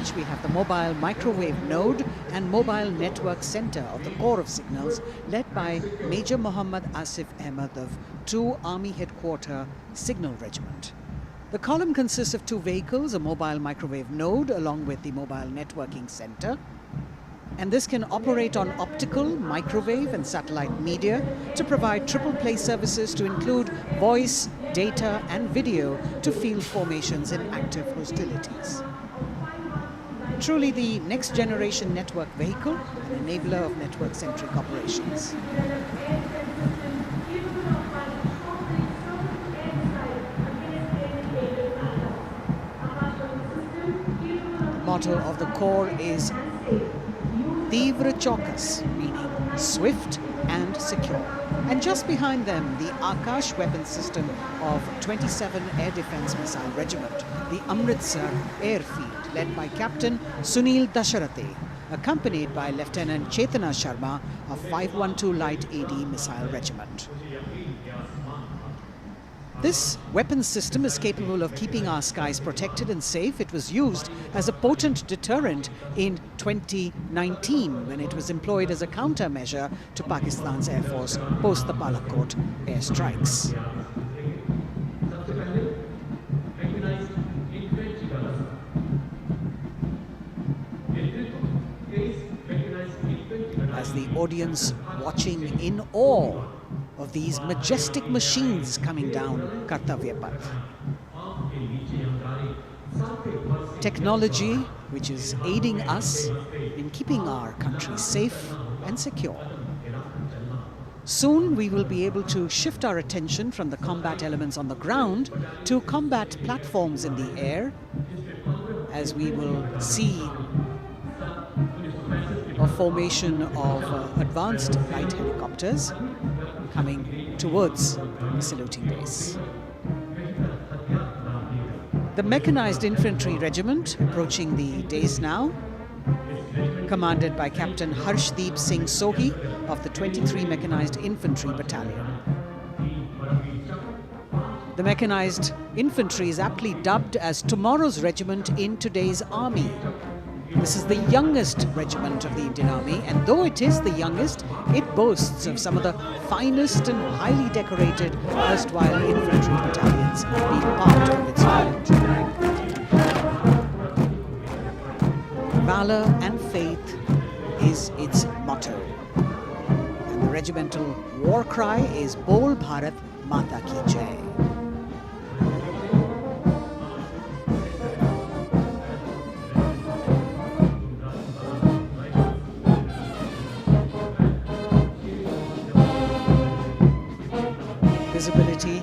branch, we have the Mobile Microwave Node and Mobile Network Center of the Corps of Signals, led by Major Muhammad Asif Ahmed of 2 Army Headquarter Signal Regiment. The column consists of 2 vehicles, a Mobile Microwave Node along with the Mobile Networking Center. And this can operate on optical, microwave and satellite media to provide triple play services to include voice, data and video to field formations in active hostilities. Truly the next generation network vehicle, an enabler of network-centric operations. The motto of the Corps is Tivra Chaukas, meaning swift and secure. And just behind them, the Akash weapon system of 27 Air Defence Missile Regiment, the Amritsar Airfield, led by Captain Sunil Dasharathe, accompanied by Lieutenant Chetana Sharma of 512 Light AD Missile Regiment. This weapons system is capable of keeping our skies protected and safe. It was used as a potent deterrent in 2019 when it was employed as a countermeasure to Pakistan's Air Force post the Balakot airstrikes. As the audience watching in awe of these majestic machines coming down Kartavya Path. Technology which is aiding us in keeping our country safe and secure. Soon we will be able to shift our attention from the combat elements on the ground to combat platforms in the air, as we will see a formation of advanced light helicopters coming towards the saluting base. The Mechanized Infantry Regiment approaching the dais now, commanded by Captain Harshdeep Singh Sohi of the 23 Mechanized Infantry Battalion. The Mechanized Infantry is aptly dubbed as tomorrow's regiment in today's army. This is the youngest regiment of the Indian Army, and though it is the youngest, it boasts of some of the finest and highly decorated erstwhile infantry battalions being part of its unit. Valor and faith is its motto, and the regimental war cry is Bol Bharat Mata Ki Jai. Visibility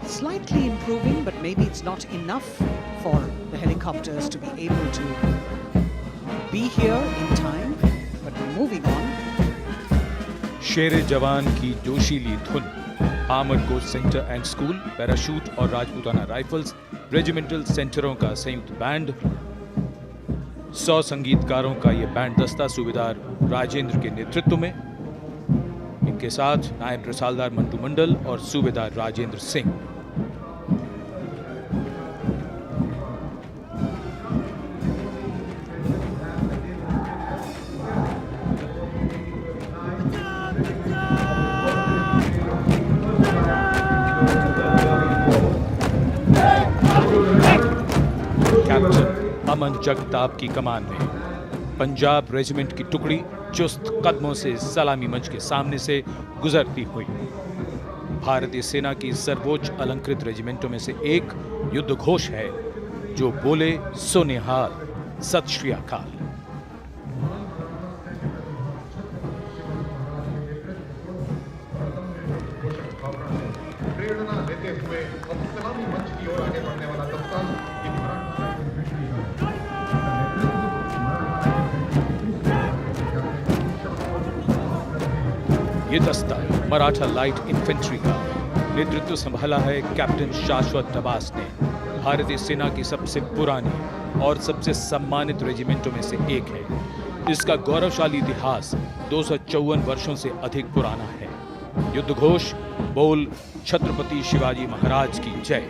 slightly improving, but maybe it's not enough for the helicopters to be able to be here in time, but moving on. शेरे जवान की जोशीली धुन, armoured coach centre and school, parachute और Rajputana rifles, regimental सेंटरों का संयुक्त band, 100 संगीतकारों का ये band दस्ता सूबेदार राजेंद्र के नेतृत्व में, इनके साथ नायब रसालदार मंटू मंडल और सूबेदार राजेंद्र सिंह। कैप्टन अमन जगताप की कमान में पंजाब रेजिमेंट की टुकड़ी चुस्त कदमों से सलामी मंच के सामने से गुजरती हुई। भारतीय सेना की सर्वोच्च अलंकृत रेजिमेंटों में से एक युद्ध घोष है जो बोले सो निहाल, सत श्री अकाल। प्रेरणा देते हुए सलामी मंच की ओर आगे बढ़ने वाला कप्तान ये दस्ता मराठा लाइट इन्फेंट्री का नेतृत्व संभाला है कैप्टन शाश्वत दबास ने। भारतीय सेना की सबसे पुरानी और सबसे सम्मानित रेजिमेंटों में से एक है। इसका गौरवशाली इतिहास 254 वर्षों से अधिक पुराना है। युद्ध घोष बोल छत्रपति शिवाजी महाराज की जय।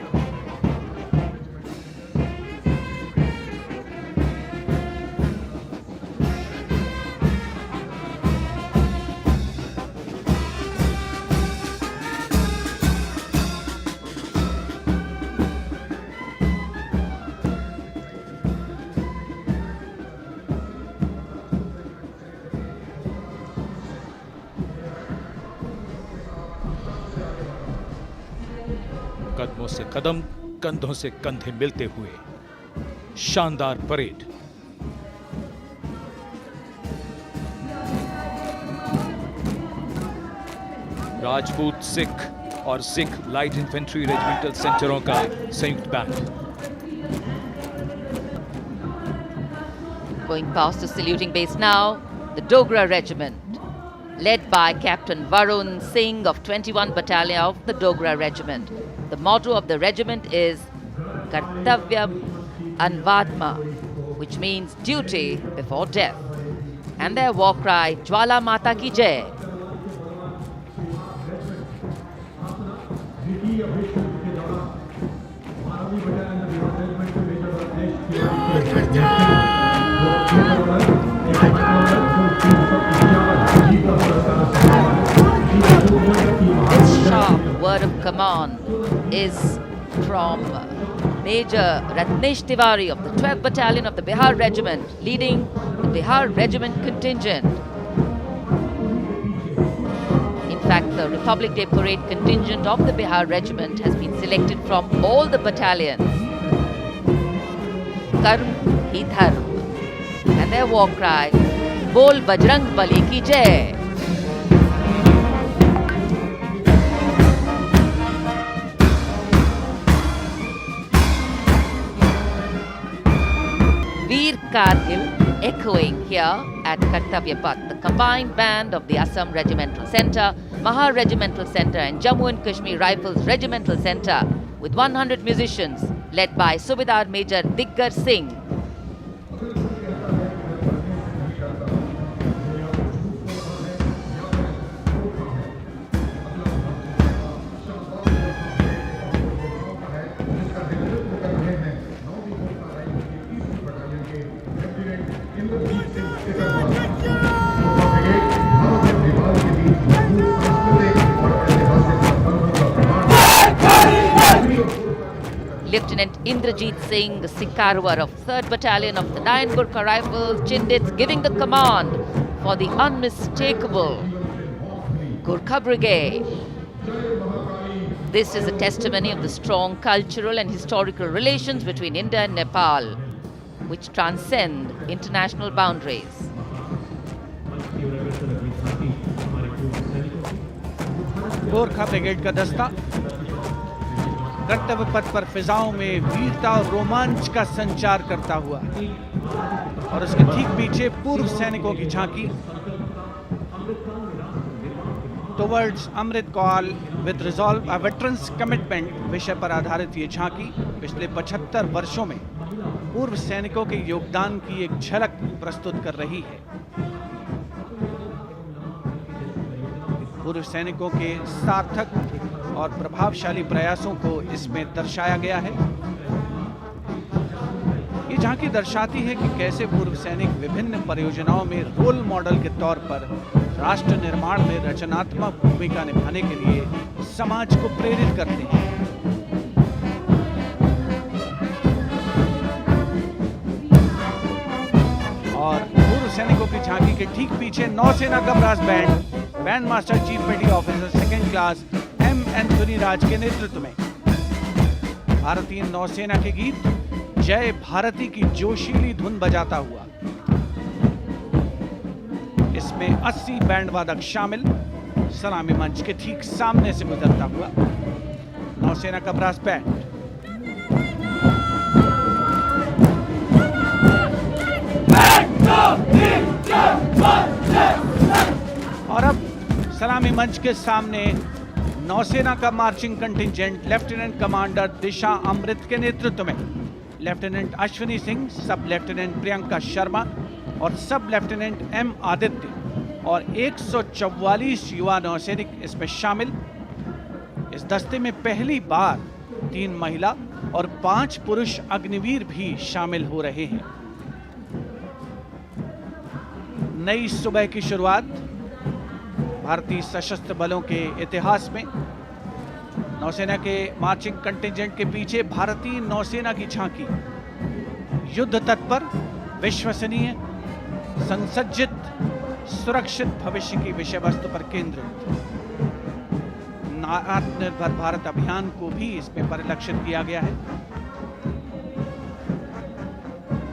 कदमों से कदम, कंधों से कंधे मिलते हुए। शानदार परेड। राजपूत सिख और सिख लाइट इन्फेंट्री रेजिमेंटल सेंटरों का संयुक्त band. Going past the saluting base now, the Dogra Regiment, led by Captain Varun Singh of 21 Battalion of the Dogra Regiment. The motto of the regiment is Kartavyam Anvatma, which means duty before death. And their war cry, Jwala Mata Ki Jai. This sharp word of command is from Major Ratnesh Tiwari of the 12th Battalion of the Bihar Regiment, leading the Bihar Regiment contingent. In fact, the Republic Day Parade contingent of the Bihar Regiment has been selected from all the battalions. Karm hi dharm. And their war cry, Bol Bajrang Bali ki Jai. Veer Kargil echoing here at Kartavya Path, the combined band of the Assam Regimental Centre, Mahar Regimental Centre and Jammu and Kashmir Rifles Regimental Centre with 100 musicians led by Subedar Major Diggar Singh. Lieutenant Indrajit Singh Sikarwar of 3rd Battalion of the 9 Gurkha Rifles, Chindits, giving the command for the unmistakable Gurkha Brigade. This is a testimony of the strong cultural and historical relations between India and Nepal, which transcend international boundaries. Gorkha brigade का दस्ता कर्तव्य पथ पर फिजाओं में वीरता और रोमांच का संचार करता हुआ और उसके ठीक पीछे पूर्व सैनिकों की झांकी towards Amrit Kaal with resolve a veterans commitment विषय पर आधारित ये झांकी पिछले 75 वर्षों में पूर्व सैनिकों के योगदान की एक झलक प्रस्तुत कर रही है। पूर्व सैनिकों के सार्थक और प्रभावशाली प्रयासों को इसमें दर्शाया गया है। ये झांकी दर्शाती है कि कैसे पूर्व सैनिक विभिन्न परियोजनाओं में रोल मॉडल के तौर पर राष्ट्र निर्माण में रचनात्मक भूमिका निभाने के लिए समाज को प्रेरित करते हैं। और पूर्व सैनिकों की झांकी के ठीक पीछे नौसेना का brass band master chief petty officer 2nd class M Anthony Raj के नेतृत्व में भारतीय नौसेना के गीत जय भारती की जोशीली धुन बजाता हुआ। इसमें 80 बैंड वादक शामिल, सलामी मंच के ठीक सामने से गुजरता हुआ नौसेना का ब्रास बैंड। और अब सलामी मंच के सामने नौसेना का मार्चिंग कंटिंजेंट लेफ्टिनेंट कमांडर दिशा अमृत के नेतृत्व में लेफ्टिनेंट अश्विनी सिंह, सब लेफ्टिनेंट प्रियंका शर्मा और सब लेफ्टिनेंट एम आदित्य और 144 युवा नौसैनिक इसमें शामिल। इस दस्ते में पहली बार 3 महिला और 5 पुरुष अग्निवीर भी शामिल हो रहे हैं। नई सुबह की शुरुआत भारतीय सशस्त्र बलों के इतिहास में। नौसेना के मार्चिंग कंटिंजेंट के पीछे भारतीय नौसेना की झांकी युद्ध तत्पर, विश्वसनीय, संसज्जित, सुरक्षित भविष्य की विषय वस्तु पर केंद्रित। आत्मनिर्भर भारत अभियान को भी इसमें परिलक्षित किया गया है।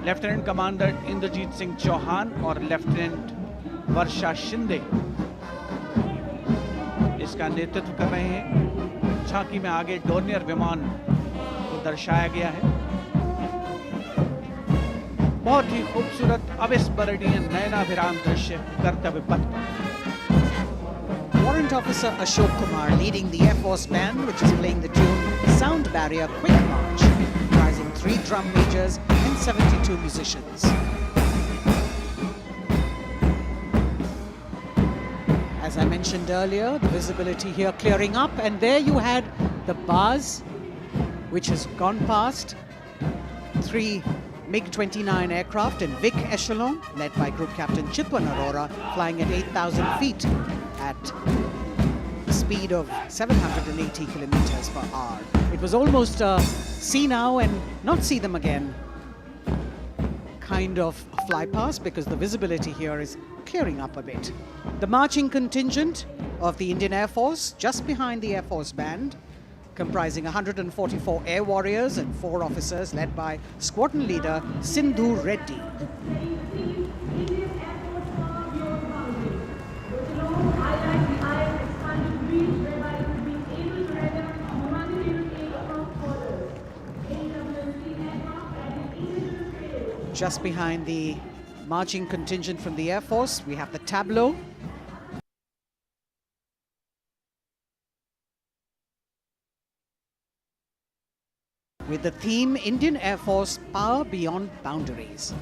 लेफ्टिनेंट कमांडर इंद्रजीत सिंह चौहान और लेफ्टिनेंट वर्षा शिंदे इसका नेतृत्व कर रहे हैं। झांकी में आगे डोर्नियर विमान को दर्शाया गया है। बहुत ही खूबसूरत अविस्मरणीय नयनाभिराम दृश्य कर्तव्य पथ पर। Warrant Officer Ashok Kumar leading the Air Force Band, which is playing the tune Sound Barrier Quick March, comprising 3 drum majors and 72 musicians. As I mentioned earlier, the visibility here clearing up, and there you had the bars, which has gone past 3 MiG-29 aircraft in Vic Echelon, led by Group Captain Chitwan Arora, flying at 8,000 feet at a speed of 780 kilometers per hour. It was almost a see now and not see them again kind of fly past, because the visibility here is clearing up a bit. The marching contingent of the Indian Air Force, just behind the Air Force Band, comprising 144 air warriors and 4 officers, led by squadron leader Sindhu Reddy. Just behind the marching contingent from the Air Force, we have the tableau. With the theme Indian Air Force Power Beyond Boundaries.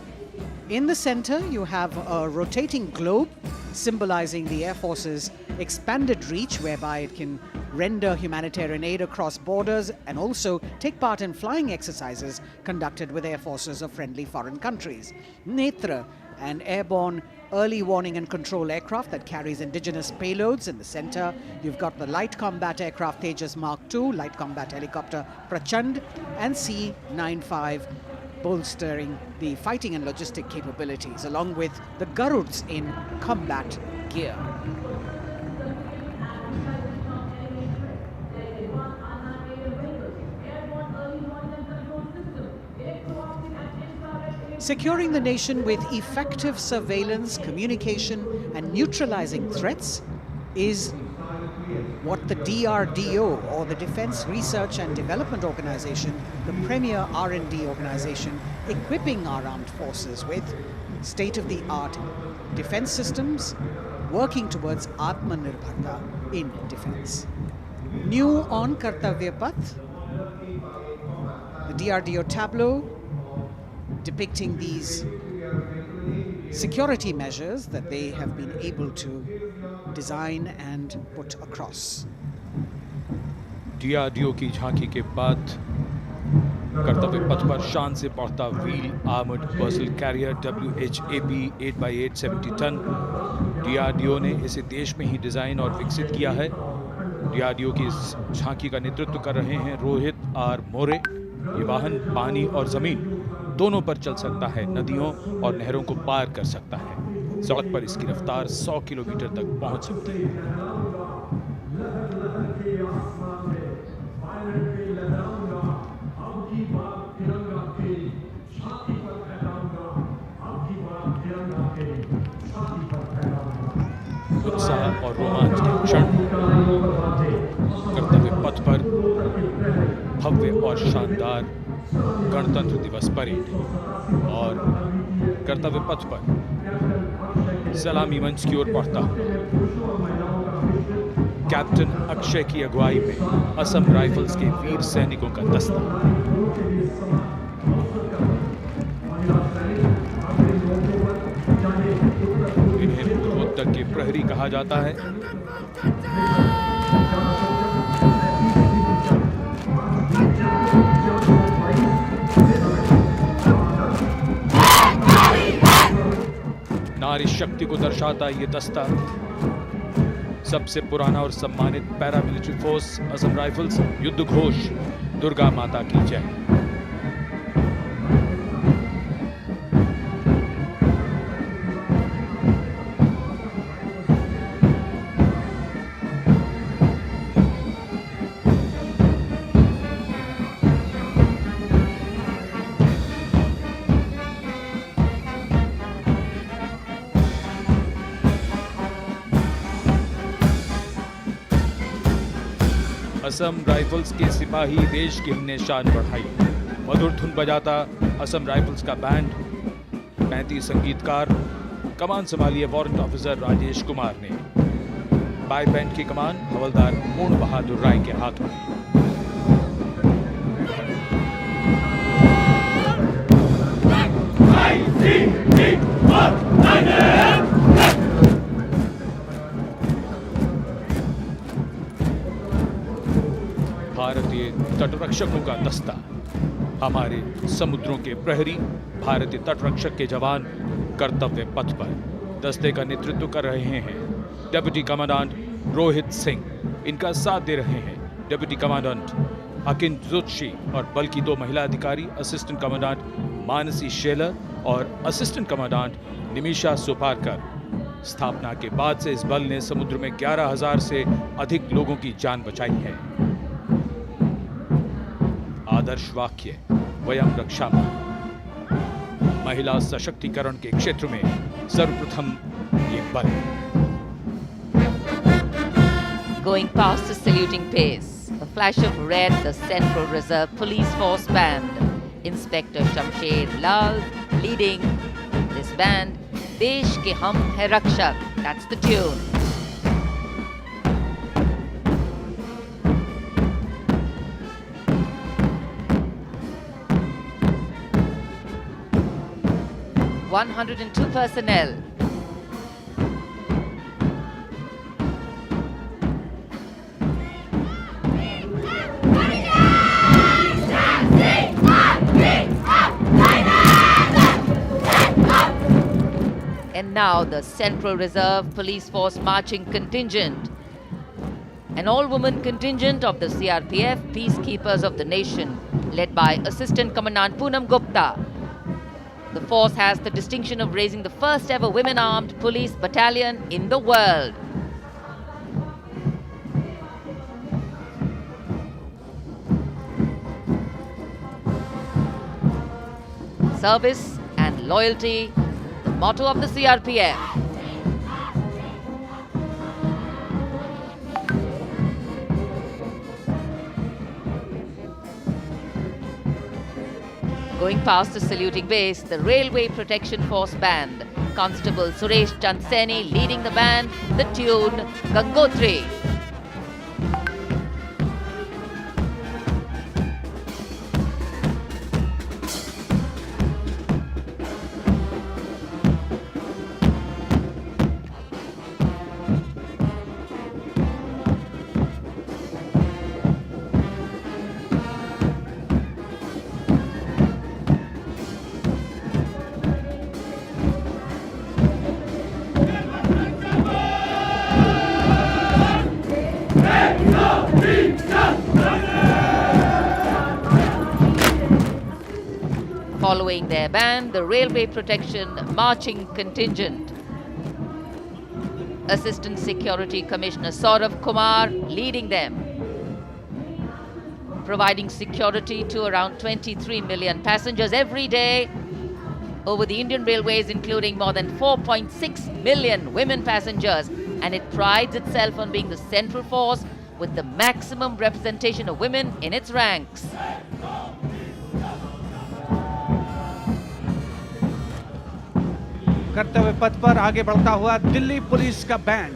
In the center, you have a rotating globe symbolizing the Air Force's expanded reach, whereby it can render humanitarian aid across borders and also take part in flying exercises conducted with air forces of friendly foreign countries. Netra, an airborne early warning and control aircraft that carries indigenous payloads in the center. You've got the light combat aircraft Tejas Mark II, light combat helicopter Prachand, and C-95 bolstering the fighting and logistic capabilities, along with the Garuds in combat gear. Securing the nation with effective surveillance, communication, and neutralizing threats is what the DRDO, or the Defense Research and Development Organization, the premier R&D organization, equipping our armed forces with state-of-the-art defense systems, working towards Atmanirbharta in defense. New on Kartavya Path, the DRDO tableau depicting these security measures that they have been able to design and put across. DRDO की झांकी के बाद कर्तव्य पथ पर शान से पहुंचता wheel armoured personnel carrier WHAP 8x8 70 ton. DRDO ने इसे देश में ही डिजाइन और विकसित किया है। DRDO की इस झांकी का नेतृत्व कर रहे हैं रोहित आर मोरे। ये वाहन पानी और जमीन दोनों पर चल सकता है, नदियों और नहरों को पार कर सकता है। सड़क पर इसकी रफ्तार 100 किलोमीटर तक पहुंच सकती है। उत्साह और रोमांच के क्षण, कर्तव्य पथ पर भव्य और शानदार गणतंत्र दिवस परेड और कर्तव्य पथ पर सलामी मंच की ओर बढ़ता कैप्टन अक्षय की अगुवाई में असम राइफल्स के वीर सैनिकों का दस्ता। इन्हें पूर्वोत्तर के प्रहरी कहा जाता है। नारी शक्ति को दर्शाता ये दस्ता सबसे पुराना और सम्मानित पैरामिलिट्री फोर्स असम राइफल्स। युद्ध घोष दुर्गा माता की जय। असम राइफल्स के सिपाही देश की हमने शान बढ़ाई। मधुर धुन बजाता असम राइफल्स का बैंड। 35 संगीतकार। कमान संभाली वारंट ऑफिसर राजेश कुमार ने। बाई बैंड की कमान हवलदार पूर्ण बहादुर राय के हाथों में। भारतीय तटरक्षकों का दस्ता, हमारे समुद्रों के प्रहरी, भारतीय तटरक्षक के जवान कर्तव्य पथ पर। दस्ते का नेतृत्व कर रहे हैं डिप्टी कमांडेंट रोहित सिंह। इनका साथ दे रहे हैं डिप्टी कमांडेंट अकिन जोशी और बल की 2 महिला अधिकारी, असिस्टेंट कमांडेंट मानसी शेलर और असिस्टेंट कमांडेंट निमिषा सुपारकर। स्थापना के बाद से इस बल ने समुद्र में 11,000 से अधिक लोगों की जान बचाई है। आदर्श वाक्य वयम रक्षामः। महिला सशक्तिकरण के क्षेत्र में सर्वप्रथम ये बल। Going past the saluting pace, a flash of red, the Central Reserve Police Force Band. Inspector Shamsher Lal leading this band. Desh ke hum hai rakshak. That's the tune. (102 personnel). And now the Central Reserve Police Force marching contingent, an all-woman contingent of the CRPF, Peacekeepers of the Nation, led by Assistant Commandant Poonam Gupta. The force has the distinction of raising the first ever women-armed police battalion in the world. Service and loyalty, the motto of the CRPF. Going past the saluting base, the Railway Protection Force Band. Constable Suresh Chanseni leading the band, the tune Gangotri. Following their band, the Railway Protection Marching Contingent. Assistant Security Commissioner Saurav Kumar leading them, providing security to around 23 million passengers every day over the Indian Railways, including more than 4.6 million women passengers, and it prides itself on being the central force with the maximum representation of women in its ranks. कर्तव्य पथ पर आगे बढ़ता हुआ Delhi police का band.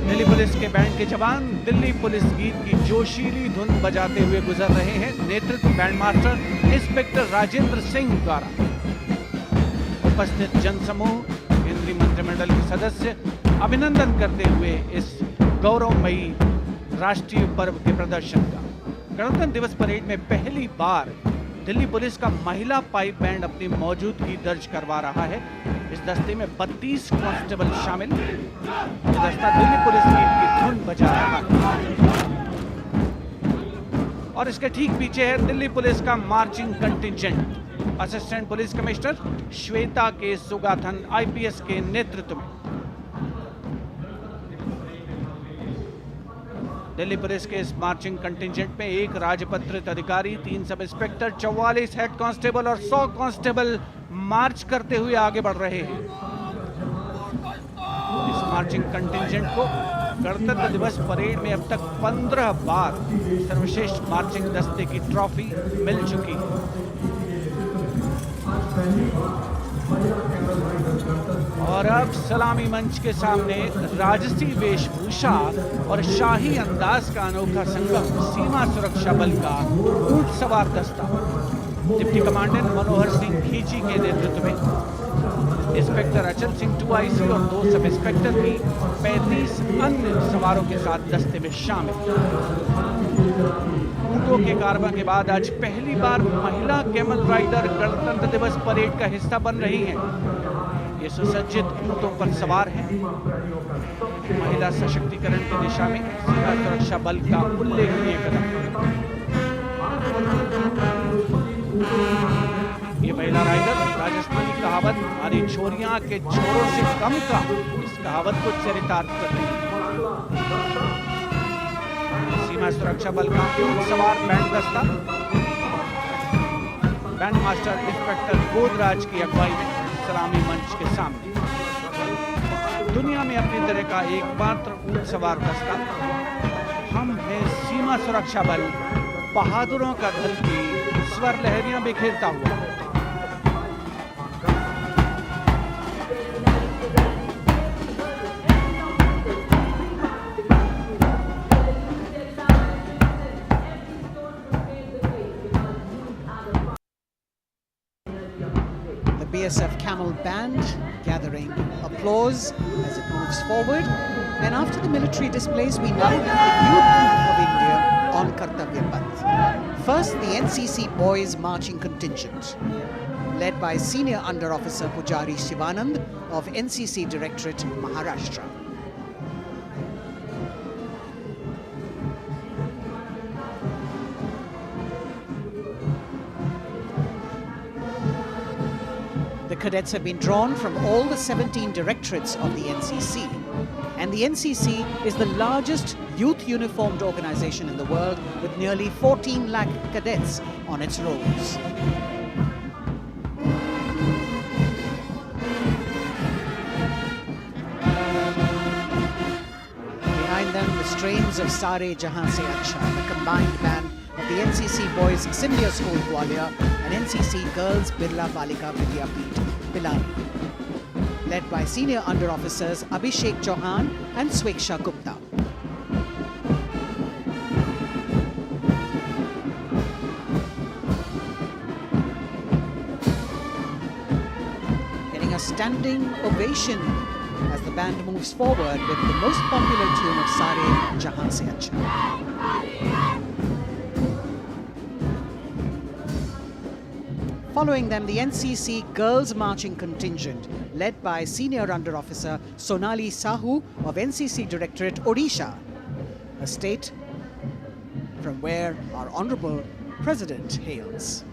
Delhi police के band के जवान दिल्ली पुलिस गीत की जोशीली धुन बजाते हुए गुजर रहे हैं। नेतृत्व band master inspector Rajendra Singh द्वारा। उपस्थित जनसमूह, केंद्रीय मंत्रिमंडल के सदस्य अभिनंदन करते हुए इस गौरवमयी राष्ट्रीय पर्व के प्रदर्शन का। गणतंत्र दिवस परेड में पहली बार दिल्ली पुलिस का महिला पाइप बैंड अपनी मौजूदगी दर्ज करवा रहा है। इस दस्ते में 32 कांस्टेबल शामिल। ये दस्ता दिल्ली पुलिस की धुन बजा रहा है और इसके ठीक पीछे है दिल्ली पुलिस का marching contingent. Assistant police commissioner Shweta के सुगाथन आईपीएस के नेतृत्व में। दिल्ली पुलिस के इस मार्चिंग कंटिंजेंट में 1 राजपत्रित अधिकारी, 3 सब इंस्पेक्टर, 44 हेड कांस्टेबल और 100 कांस्टेबल मार्च करते हुए आगे बढ़ रहे हैं। इस मार्चिंग कंटिंजेंट को गणतंत्र दिवस परेड में अब तक 15 बार सर्वश्रेष्ठ मार्चिंग दस्ते की ट्रॉफी मिल चुकी है। और अब सलामी मंच के सामने राजसी वेशभूषा और शाही अंदाज का अनोखा संगम सीमा सुरक्षा बल का ऊंट सवार दस्ता डिप्टी कमांडेंट मनोहर सिंह खींची के नेतृत्व में इंस्पेक्टर अचल सिंह 2IC और 2 सब इंस्पेक्टर भी 35 अन्य सवारों के साथ दस्ते में शामिल। ऊंटों के कारवां के बाद आज पहली बार महिला कैमल राइडर गणतंत्र दिवस परेड का हिस्सा बन रही हैं। ये सुसज्जित ऊंटों पर सवार हैं। महिला सशक्तिकरण की दिशा में सीमा सुरक्षा बल का उल्लेखनीय कदम। ये महिला राइडर राजस्थानी कहावत हमारी छोरियां के छोरों से कम का, इस कहावत को चरितार्थ कर रही है। सीमा सुरक्षा बल का ऊंट सवार बैंड दस्ता बैंड मास्टर इंस्पेक्टर गोदराज की अगुवाई में सलामी मंच के सामने दुनिया में अपनी तरह का एकमात्र ऊंट सवार दस्ता हम हैं सीमा सुरक्षा बल, बहादुरों का दल की स्वर लहरियां बिखेरता हुआ। BSF Camel Band gathering applause as it moves forward. And after the military displays, we now have the youth of India on Kartavya Path. First, the NCC Boys Marching Contingent, led by Senior Under Officer Pujari Shivanand of NCC Directorate, Maharashtra. The cadets have been drawn from all the 17 directorates of the NCC. And the NCC is the largest youth uniformed organization in the world with nearly 14 lakh cadets on its rolls. Behind them, the strains of Sare Jahan Se Acha, the combined band of the NCC Boys Senior School Gwalior and NCC Girls Birla Balika Vidyapeeth Pilani, led by Senior Under Officers Abhishek Chauhan and Sweksha Gupta. Getting a standing ovation as the band moves forward with the most popular tune of Sare Jahan Se Acha. Following them, the NCC Girls Marching Contingent, led by Senior Under Officer Sonali Sahu of NCC Directorate, Odisha, a state from where our Honorable President hails.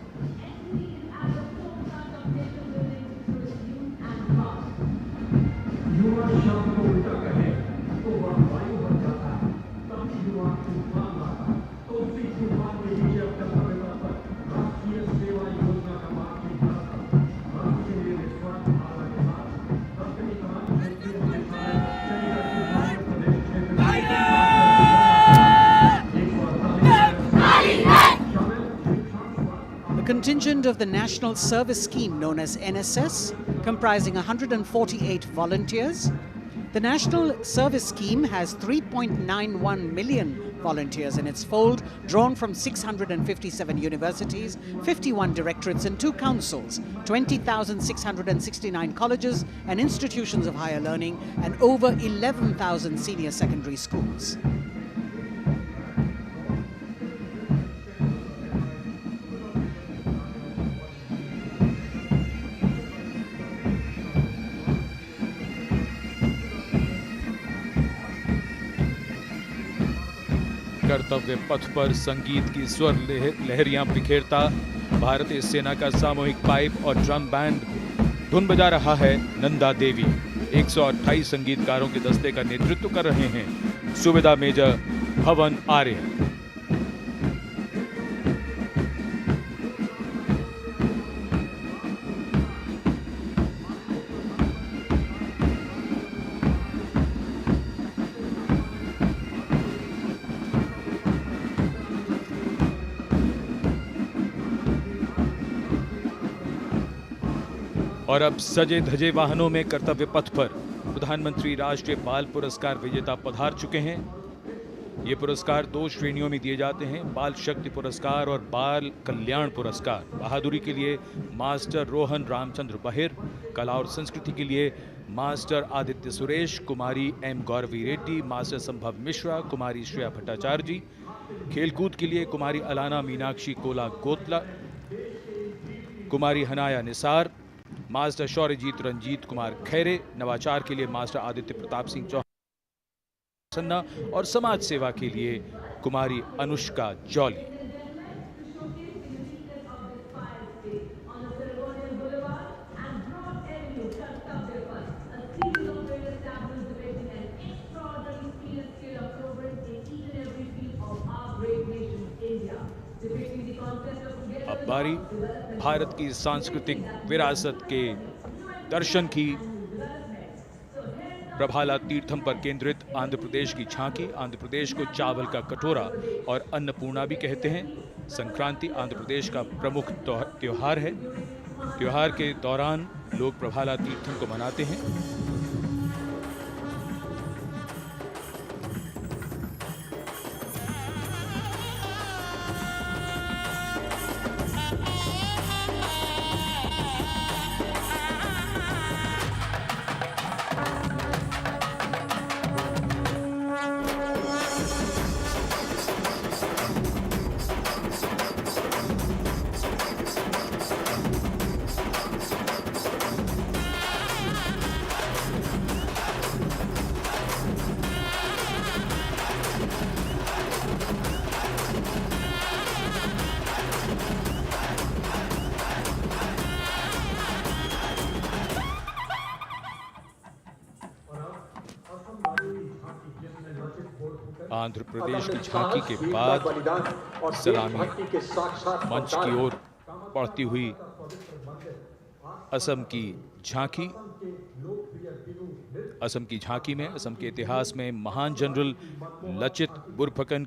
Contingent of the National Service Scheme known as NSS, comprising 148 volunteers. The National Service Scheme has 3.91 million volunteers in its fold, drawn from 657 universities, 51 directorates and 2 councils, 20,669 colleges and institutions of higher learning, and over 11,000 senior secondary schools. कर्तव्य पथ पर संगीत की स्वर लहरियां बिखेरता भारतीय सेना का सामूहिक पाइप और ड्रम बैंड धुन बजा रहा है। नंदा देवी 128 संगीतकारों के दस्ते का नेतृत्व कर रहे हैं। सुबेदार मेजर भवन आर्य। और अब सजे धजे वाहनों में कर्तव्य पथ पर प्रधानमंत्री राष्ट्रीय बाल पुरस्कार विजेता पधार चुके हैं। ये पुरस्कार 2 श्रेणियों में दिए जाते हैं, बाल शक्ति पुरस्कार और बाल कल्याण पुरस्कार। बहादुरी के लिए मास्टर रोहन रामचंद्र बहिर, कला और संस्कृति के लिए मास्टर आदित्य सुरेश, कुमारी एम गौरवी रेड्डी, मास्टर संभव मिश्रा, कुमारी श्रेया भट्टाचार्य जी, खेलकूद के लिए कुमारी अलाना मीनाक्षी कोला गोतला, कुमारी हनाया निसार, मास्टर शौर्यजीत रंजीत कुमार खैरे, नवाचार के लिए मास्टर आदित्य प्रताप सिंह चौहान सन्ना और समाज सेवा के लिए कुमारी अनुष्का जौली। अब बारी भारत की सांस्कृतिक विरासत के दर्शन की। प्रभाला तीर्थम पर केंद्रित आंध्र प्रदेश की झांकी। आंध्र प्रदेश को चावल का कटोरा और अन्नपूर्णा भी कहते हैं। संक्रांति आंध्र प्रदेश का प्रमुख त्योहार है। त्योहार के दौरान लोग प्रभाला तीर्थम को मनाते हैं। आंध्र प्रदेश की झांकी के बाद सलामी मंच की ओर बढ़ती हुई असम की झांकी। असम की झांकी में असम के इतिहास में महान जनरल लचित बुरफकन